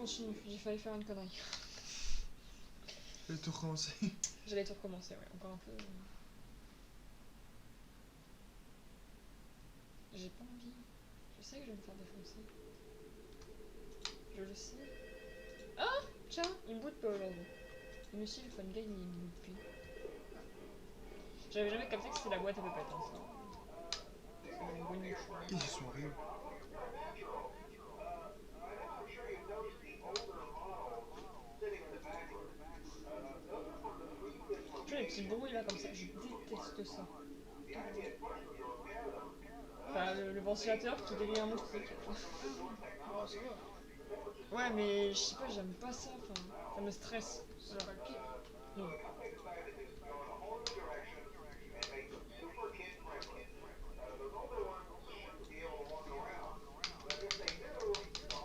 continue, j'ai failli faire une connerie. Je vais tout recommencer. J'allais tout recommencer, ouais, encore un peu. J'ai pas envie. Je sais que je vais me faire défoncer. Je le sais. Ah tiens, il me boude pas aujourd'hui. Monsieur le fun guy, il me boude plus. J'avais jamais capté que c'était la boîte à pépettes, hein, ça. C'est une bonne niche. Qu'est-ce qu'ils sont horribles. Tu vois les petits bruits là comme ça, je déteste ça. Enfin, le ventilateur qui délire un moustique. Oh, ça va. Ouais, mais je sais pas, j'aime pas ça, enfin, ça me stresse. C'est pas le pire. Non.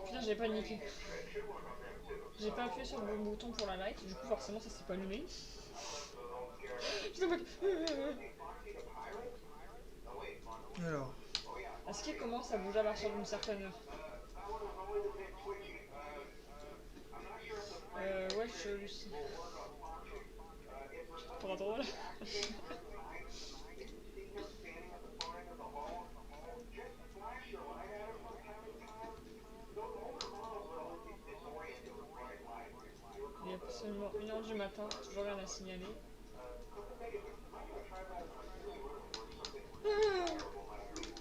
Putain, j'ai paniqué. J'ai pas appuyé sur le bon bouton pour la light, du coup forcément ça s'est pas allumé. J'étais en mode... Alors, Est-ce qu'il commence à bouger à partir d'une certaine heure? Wesh, Lucie. Pas drôle. Il est absolument 1h du matin, toujours rien à signaler.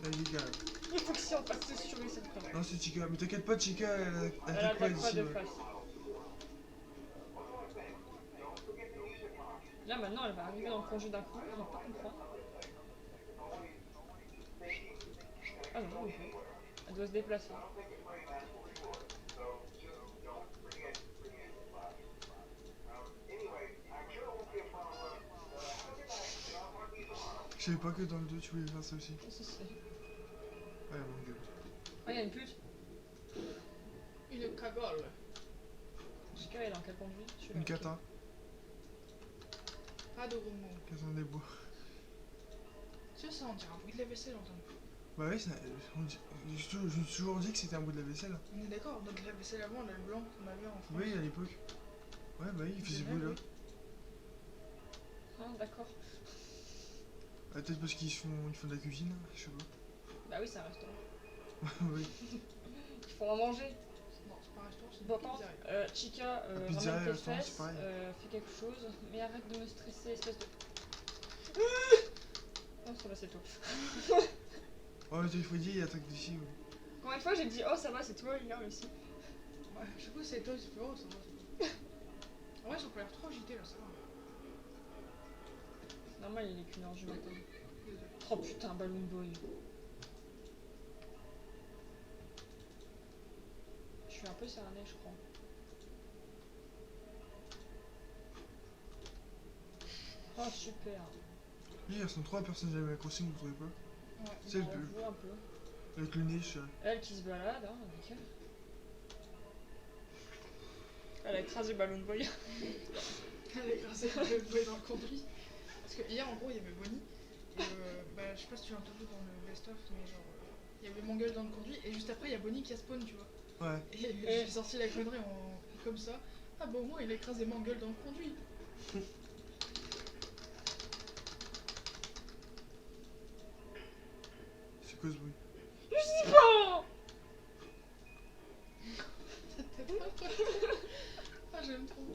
vas-y, gars. Il faut que si on passe sur lui cette temps. Non, c'est Chica. Mais t'inquiète pas, Chica, elle Elle attaque pas attaque pas d'ici. de Ouais. face. Là maintenant elle va arriver dans le congé d'un coup, je vais pas comprendre. Ah non, ok. Elle doit se déplacer. Je savais pas que dans le 2 tu voulais faire ça aussi. Si, si. Ouais, mon gueule. Ah, y'a une pute. Une cagole. Chica, elle est dans quel conduit? Une cata. Pas de remous. Cata des bois. C'est ça, on dirait un bruit de la vaisselle en temps. Bah oui, je me suis toujours dit que c'était un bout de la vaisselle. On est d'accord, notre la vaisselle avant, on a le blanc qu'on avait en France. Oui, à l'époque. Ouais, bah oui, il faisait C'est beau vrai, là. oui. Ah, d'accord. Ah, peut-être parce ils font de la cuisine, je sais pas. Bah oui, c'est un restaurant. Oui. Il faut en manger. Non, c'est pas un restaurant, c'est une Bon, par pizzeria. contre, Chica, La pizzeria, ramène le tes restaurant, c'est fesses, pareil. fais quelque chose, mais arrête de me stresser, espèce de... Non, ça va, c'est tout. Oh, il faut dire, il attaque d'ici. Ouais. Combien de fois j'ai dit oh ça va, c'est toi hier aussi. Ouais, à chaque fois c'est toi, c'est oh, ça va, c'est toi. En vrai, ils ont pas l'air trop agités là, ça va. C'est normal, il est qu'une heure du matin. Oh putain, Balloon Boy. Je suis un peu cernée, je crois. Oh super. Oui, il ressemble trop à personne de Animal Crossing, vous trouvez pas? Ouais. C'est le J'avoue un peu. avec le nez, je sais. Elle qui se balade, hein, avec elle. Elle a écrasé Balloon Boy. Elle a écrasé le boy dans le conduit. Parce que hier, en gros, il y avait Bonnie. Et bah, je sais pas si tu l'as entendu dans le best-of, mais genre, il y avait mon gueule dans le conduit. Et juste après, il y a Bonnie qui a spawn, tu vois. Ouais. Et j'ai sorti la connerie comme ça. Ah bah au moins, il a écrasé mon gueule dans le conduit. C'est quoi ce bruit? Je sais pas. T'es pas toi. Ah, j'aime trop.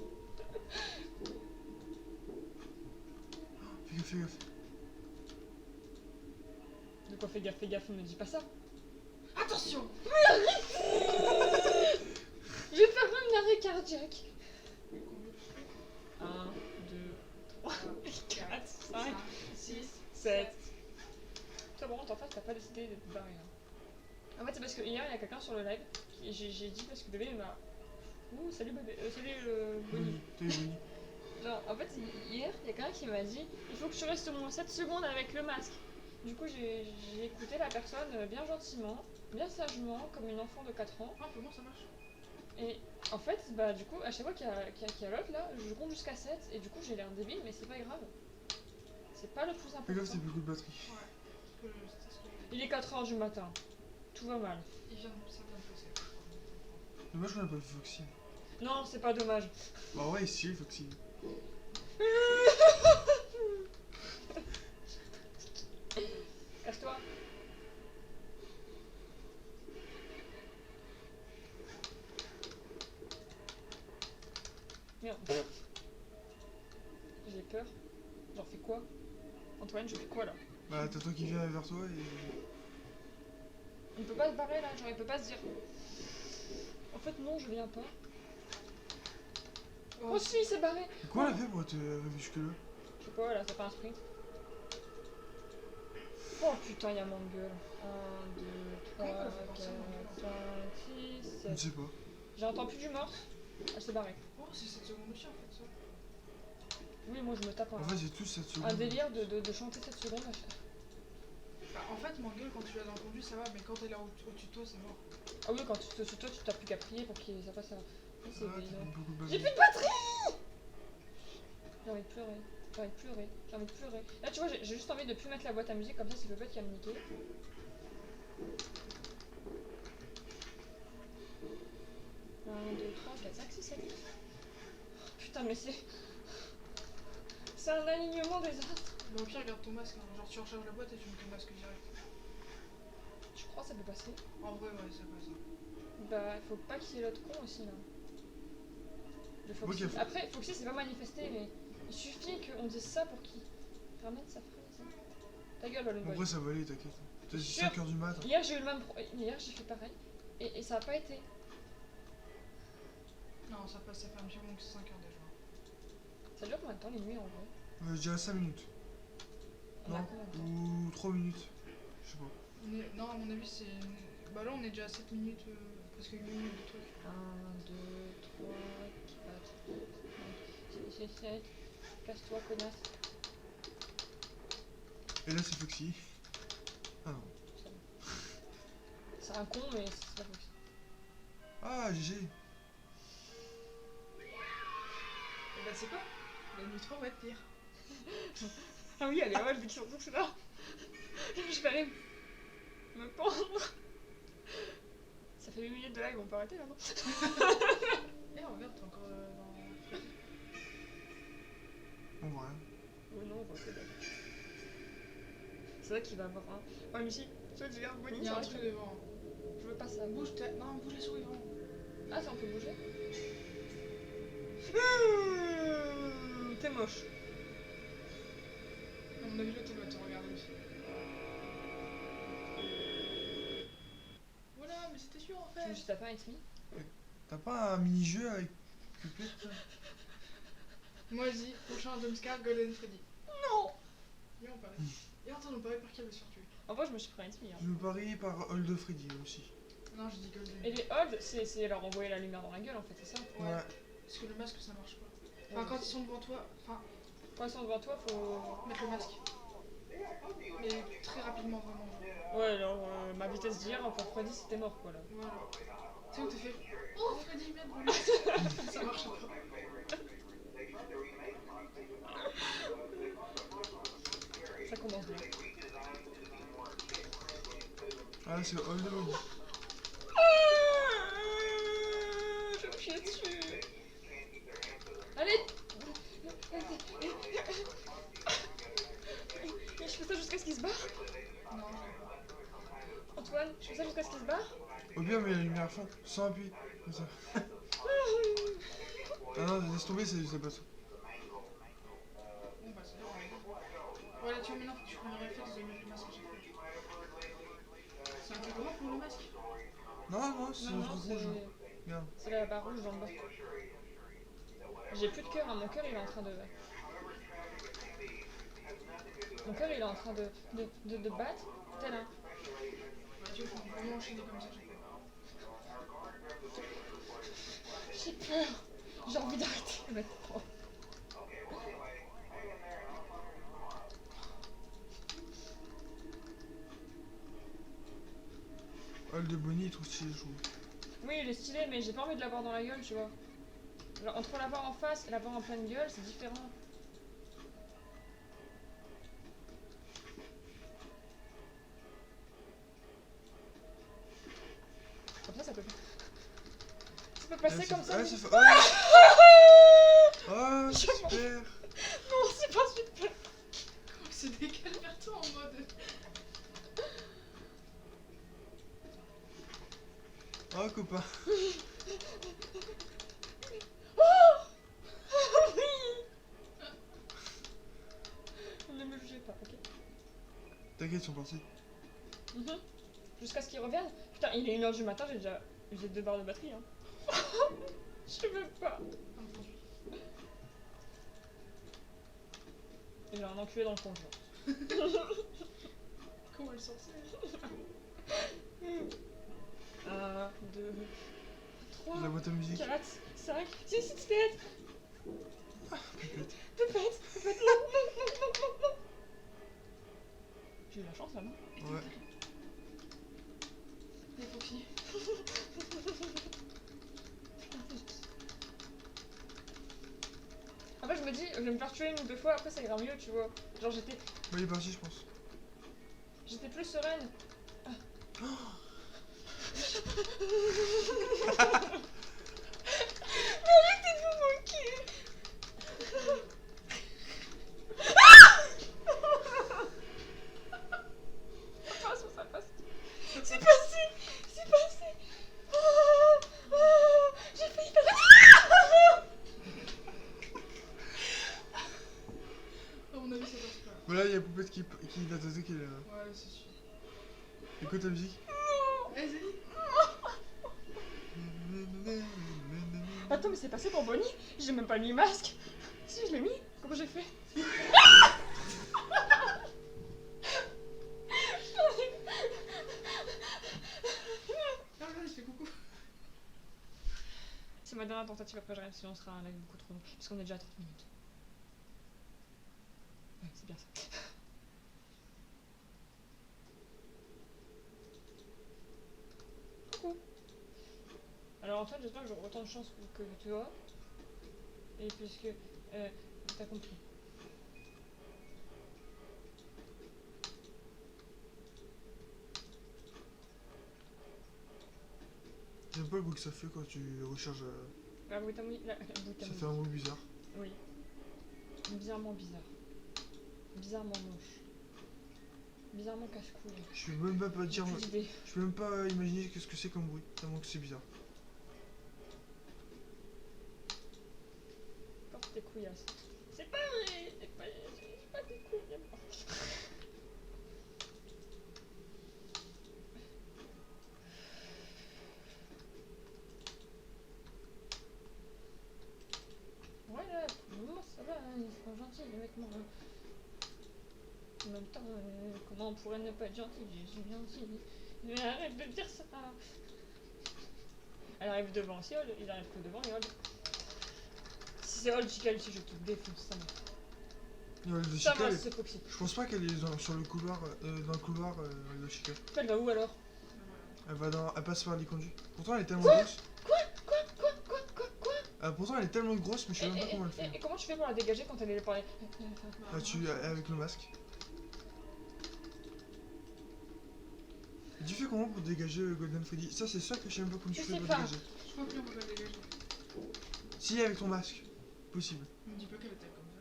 Fais gaffe, fais gaffe. De quoi fais gaffe, me dis pas ça. Attention. Je vais faire un arrêt cardiaque. 1, 2, 3, 4, 5, 6, 7. Toi, bon, en fait, t'as pas décidé de te barrer. Hein. En fait, c'est parce que hier, il y a quelqu'un sur le live. J'ai dit parce que bébé il m'a. Ouh, salut bébé. Salut Bonnie. Salut Bonnie. Genre, en fait, hier, il y a quelqu'un qui m'a dit il faut que tu restes au moins 7 secondes avec le masque. Du coup, j'ai écouté la personne bien gentiment, bien sagement, comme une enfant de 4 ans. Ah, comment ça marche? Et en fait, bah, du coup, à chaque fois qu'il y a l'autre là, je compte jusqu'à 7 et du coup, j'ai l'air débile, mais c'est pas grave. C'est pas le plus Fais important. gaffe, c'est beaucoup de batterie. Ouais. Il est 4h du matin. Tout va mal. Ça vient de passer. Dommage qu'on a pas vu Foxy. Non, c'est pas dommage. Bah ouais, si, Foxy. Casse-toi. Merde. J'ai peur. J'en fais quoi? Antoine, je fais quoi là? Bah t'as toi qui vient vers toi et... On peut pas se barrer là, genre il peut pas se dire. En fait non, je viens pas. Oh si, il s'est barré. Et comment elle a fait pour te arriver jusque là? Je sais pas, là, ça fait un sprint. Oh putain, y'a mon gueule. 1, 2, 3, Comment on 4, fait pour ça, 5, 6, Je ne 7. sais pas. J'entends plus du morse. Elle s'est barrée. Oh, c'est 7 secondes aussi en fait, ça. Oui, moi je me tape En fait c'est tout cette seconde. un délire de chanter cette seconde à faire. Bah, en fait, ma gueule, quand tu l'as dans le conduit, ça va, mais quand elle est au-dessus de toi, c'est mort. Ah oui, quand tu te toi, tu t'as plus qu'à prier pour que ça passe à... Oui, c'est Ah, des- t'as beaucoup de J'ai balles. plus de batterie. J'ai envie de pleurer. J'ai envie de pleurer. J'ai envie de pleurer. Là, tu vois, j'ai juste envie de plus mettre la boîte à musique, comme ça, c'est le pote qui va me niquer. Un, 2, 3, 4, 5, 6, 7. Putain, mais c'est... C'est un alignement des astres. Mais au pire, garde ton masque, hein. Genre tu recharges la boîte et tu mets ton masque direct. Je crois que ça peut passer. En vrai, ouais, ça passe. Bah, faut pas qu'il y ait l'autre con aussi, là. Le Foxy. Ok. Après, Foxy, c'est pas manifesté, mais il suffit qu'on dise ça pour qu'il ramène sa phrase. Ta gueule, Holland Boy. Après ça va aller, t'inquiète. T'as dit Sûr. 5h du mat. Hier, j'ai eu le même Hier, j'ai fait pareil. Et ça a pas été. Non, ça passe, ça fait un petit moment que c'est 5 heures déjà. Ça dure combien de temps les nuits en vrai? Je dirais 5 minutes. On a Non. combien de temps? Ou 3 minutes. Je sais pas. Non, à mon avis, c'est. Bah là, on est déjà à 7 minutes, presque 8 minutes de truc. 1, 2, 3, 4, 5, 6, 7. Casse-toi, connasse. Et là c'est Foxy. Ah non. C'est un con, mais c'est pas Foxy. Ah GG. Et bah, c'est quoi? La nuit 3 va être pire. Ah oui, allez, ouais, je dis surtout que c'est là. Je vais aller me pendre. Ça fait 8 minutes de live, on peut arrêter là, non? Eh, regarde, t'es encore dans. On voit rien. Oui, non, on va faire c'est vrai qu'il va avoir un. Ouais, mais si, toi, tu regardes Bonnie, Il y a ça un va, truc devant. je veux pas ça. Bouge, non, bouge la souris vraiment. Ah, ça, on peut bouger? T'es moche. À mon avis, l'autre, elle va te regarder aussi. Voilà, mais c'était sûr en Tu me fait. suis tapé un X-Me? T'as pas un mini-jeu avec Cupid là? Moi, je dis, prochain Jumpscare, Golden Freddy. Non! Et on parie. Et attends, on parie par qui elle va se faire tuer. En vrai, je me suis pris un X-Me. Hein. Je me parie par Old Freddy aussi. Non, je dis Golden. Et les holds, c'est leur envoyer la lumière dans la gueule en fait, c'est ça? Ouais. Parce que le masque, ça marche pas. Enfin, quand ils sont devant toi, enfin, Quand ils sont devant toi, faut. mettre le masque. Mais très rapidement, vraiment. Ouais, alors ma vitesse d'hier, pour Freddy, c'était mort quoi là. Voilà. Tu sais où t'es fait. Oh, Freddy, merde, le masque. Ça marche pas. Ça commence bien. Ah c'est Old Body. Je me chie dessus. Allez! Je fais ça jusqu'à ce qu'il se barre? Non, Antoine, je fais ça jusqu'à ce qu'il se barre? Au pire, mais la lumière à fond, sans appui. Comme ça. Ah non, laisse tomber, c'est pas ça. bon bah c'est bon. Voilà, tu vois, maintenant faut que tu prennes le réflexe de mettre le masque à chaque fois. C'est un peu comment pour le masque? Non, non, c'est Non, un non, truc rouge. Regarde. c'est la barre rouge dans le bas. J'ai plus de cœur, hein. Mon cœur il est en train de. Mon cœur il est en train de battre. Tel un. Ouais, tu vois, faut vraiment enchaîner comme ça à chaque fois. J'ai peur. J'ai envie d'arrêter maintenant. Old Bonnie, il est trop stylé, je trouve. Oui, il est stylé, mais j'ai pas envie de l'avoir dans la gueule, tu vois. Genre, entre l'avoir en face et l'avoir en pleine gueule, c'est différent. Comme ça peut pas. peux passer comme ça. Ouais, ça fait. Oh, Je super. Non, c'est pas super. C'est décalé vers toi en mode. Oh, copain. Ne me jugez pas, ok? T'inquiète, ils sont partis. Jusqu'à ce qu'ils reviennent. Putain, il est 1h du matin, j'ai déjà usé 2 barres de batterie. Hein. Je veux pas. J'ai un enculé dans le conjoint. Comment elle sortait? 1, 2, 3, La boîte à musique. 4, 5, 6, 7. Pipette. Pépette, non. J'ai eu la chance là, non? Ouais. Les pompiers. Après, je me dis, je vais me faire tuer 1 ou 2 fois, après ça ira mieux, tu vois. Genre, j'étais Bah, il est parti, je pense. plus sereine. Mais arrêtez de vous moquer. Ça passe. C'est passé. J'ai failli faire. À mon avis, ça passe pas. Voilà, il y a Poupette qui va t'attaquer là. Ouais, c'est sûr. Écoute la musique. Vas-y. Attends, mais c'est passé pour Bonnie. J'ai même pas mis le masque. Si, je l'ai mis. Comment j'ai fait? Ah, là, je fais coucou. C'est ma dernière tentative, après j'arrête, sinon on sera un live beaucoup trop long. Puisqu'on est déjà à 30 minutes. Ouais, c'est bien ça. Coucou. Alors Antoine, j'espère que j'aurai autant de chance que toi. Et puisque t'as compris. J'aime pas le bruit que ça fait quand tu recharges. La bruit à Ça fait un bruit bizarre. Oui. Bizarrement bizarre. Bizarrement moche. Bizarrement cache-couille. Je peux même pas dire. Aucune idée. Je peux même pas imaginer ce que c'est comme bruit, tellement que c'est bizarre. Porte tes couillasses. C'est pas vrai. C'est pas des couilles. Ouais là, pour le moment ça va, hein, ils sont gentils les mecs moi. En même temps, comment on pourrait ne pas être gentil? Je suis gentil. Mais arrête de dire ça. Elle arrive devant aussi, Old. Il arrive que devant et Old. Si c'est Old Chica ici, je te défonce ça. Ouais, le Ça Chica, va, elle- c'est possible. je pense pas qu'elle est sur le couloir, dans le couloir, le Chica. Elle va où alors? Elle passe par les conduits. Pourtant, elle est tellement grosse. Quoi? Pourtant, elle est tellement grosse, mais je sais même pas comment elle fait. Et comment tu fais pour la dégager quand elle est par les... Avec le masque. Et tu fais comment pour dégager Golden Freddy? Ça, c'est ça que je sais même pas comment tu Je fais sais pour pas. dégager. Je crois plus on peut pas dégager. Si, avec ton masque. Possible. Me dis pas qu'elle était comme ça.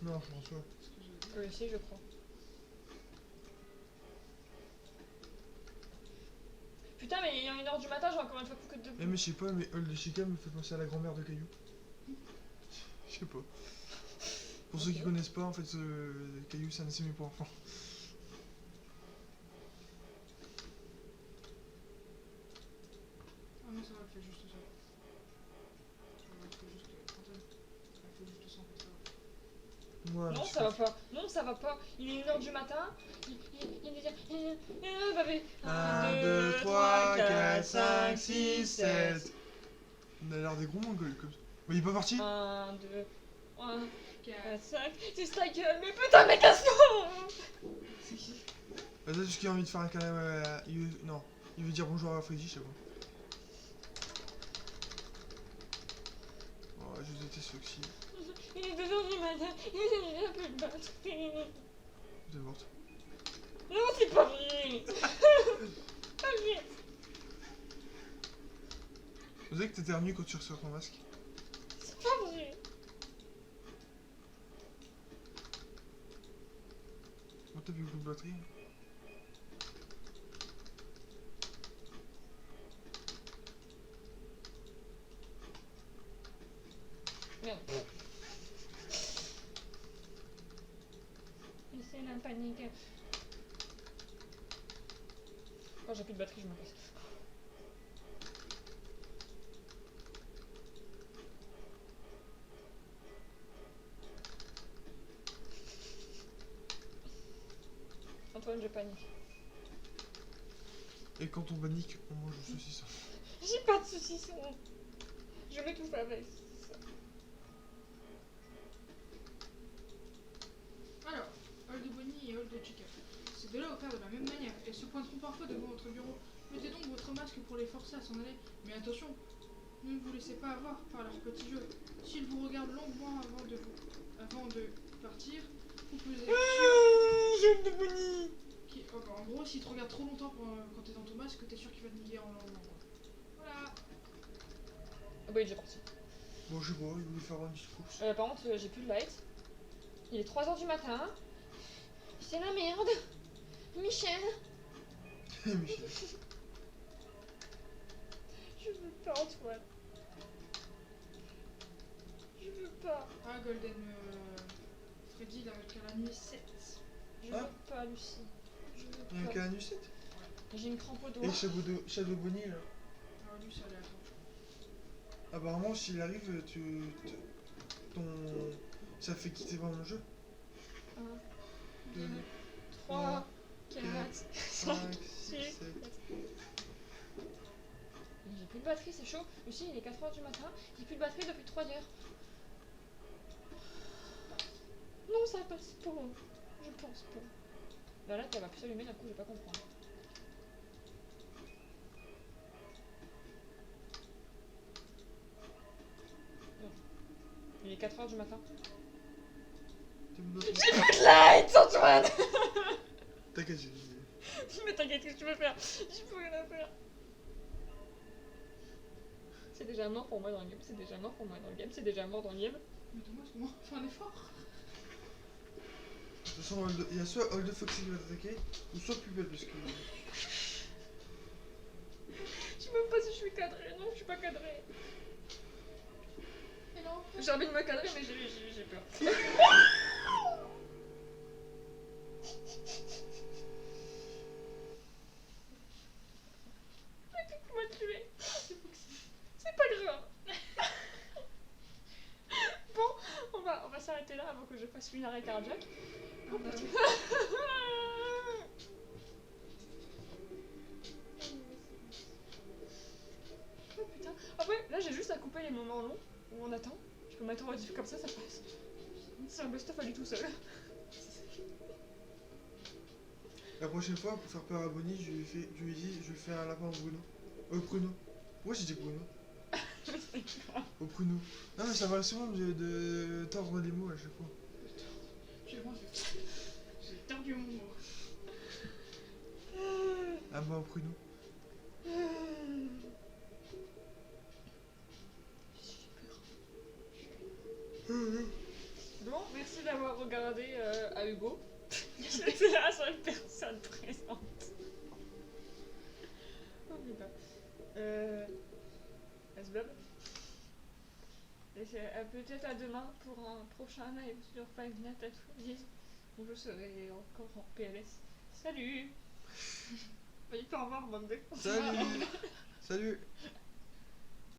Non, je pense pas. C'est ce que j'ai dit. Oui, si, je crois. Putain, mais il est 1h du matin, j'ai encore une fois plus que 2. Mais je sais pas, mais le Chica me fait penser à la grand-mère de Caillou. Je sais pas. Pour ceux qui connaissent pas, en fait, Caillou, c'est un dessin animé pour enfants. Ah non, ça va, elle fait juste ça. Elle fait juste. Antoine, elle fait juste ça comme ça. Ouais, Non, je sais ça va pas. Non, ça va pas. Il est 1h du matin. Il est déjà... Bavé. 1, 2, 3, 4, 5, 6, 7. On a l'air des gros mongols comme ça. Mais il est pas parti? 1, 2, 3, 4. 4, 5, 6, ta gueule, mais putain, mais casse-toi! C'est qui? Peut-être juste qu'il a envie de faire un câlin non, il veut dire bonjour à Freddy, je sais pas. Oh, je déteste Foxy. Il est 2h du matin, il a plus de batterie. Vous êtes morte. Non, c'est pas vrai! Pas vrai! Vous savez que t'éternues quand tu ressors ton masque? C'est pas vrai. Bon, t'as plus beaucoup de batterie. Merde. Et c'est la panique. Quand j'ai plus de batterie, je me casse. Antoine, je panique. Et quand on panique, on mange le saucisson. J'ai pas de saucisson. Je m'étouffe avec. Alors, Old Bonnie et Old Chica. Ces deux-là opèrent de la même manière et se pointeront parfois devant votre bureau. Mettez donc votre masque pour les forcer à s'en aller. Mais attention, ne vous laissez pas avoir par leur petit jeu. S'ils vous regardent longuement avant de partir, vous pouvez... J'aime de Bonnie. En gros, s'il te regarde trop longtemps quand t'es dans ton masque, t'es sûr qu'il va te nier en langue. Voilà. Ah bah il est déjà parti. Bon, je sais pas, il voulait faire une petite course. Par contre, j'ai plus de light. Il est 3h du matin. C'est la merde. Michel. Michel. Je veux pas Antoine. Je veux pas. Ah, Golden Freddy, il a qu'à la nuit 7. Je Ah. veux pas Lucie. Je Il y a veux un pas. canucette. J'ai une crampe au doigt. Et Shadow Bonnie là. Ah, lui, ça a l'air. Apparemment, s'il arrive, ça fait quitter vraiment le jeu. 1, 2, 3, 4, 5, 6, 6. 7. J'ai plus de batterie, c'est chaud. Lucie, il est 4h du matin. J'ai plus de batterie depuis 3 heures. Non, ça passe pas. Je pense pas. Là, elle va plus s'allumer, d'un coup, je vais pas comprendre. Bon. Il est 4h du matin. J'ai plus de light, Antoine. T'inquiète, Mais t'inquiète, qu'est-ce que tu veux faire? Je peux rien faire. C'est déjà mort pour moi dans le game, c'est déjà mort pour moi dans le game, c'est déjà mort dans le game. Mais Thomas, comment fais un effort? De toute façon, il y a soit Old Foxy qui va t'attaquer, ou soit Pubelle, parce que... Je sais même pas si je suis cadrée, non, je suis pas cadrée. Et non. J'ai envie de me cadrer, mais j'ai peur. Tu m'as tué. C'est pas grave. Bon, on va s'arrêter là avant que je fasse une arrêt cardiaque. Oh putain. Oh putain. Après, là j'ai juste à couper les moments longs où on attend. Je peux mettre en rediff comme ça passe. C'est un best-of à lui tout seul. La prochaine fois, pour faire peur à Bonnie, je lui dis, je fais un lapin au Bruno. Bruno. Pourquoi j'ai dit Bruno? Au Bruno. Non mais ça va souvent de tordre les mots à chaque fois. J'ai tordu mon mot. Ah bah au Bruno. Bon, merci d'avoir regardé à Hugo. C'est la seule personne présente. Oh putain. Asbab. Et peut-être à demain pour un prochain live sur Five Nights at Freddy's où je serai encore en PLS. Salut. Il faut au revoir, bande de cons. Salut. Salut.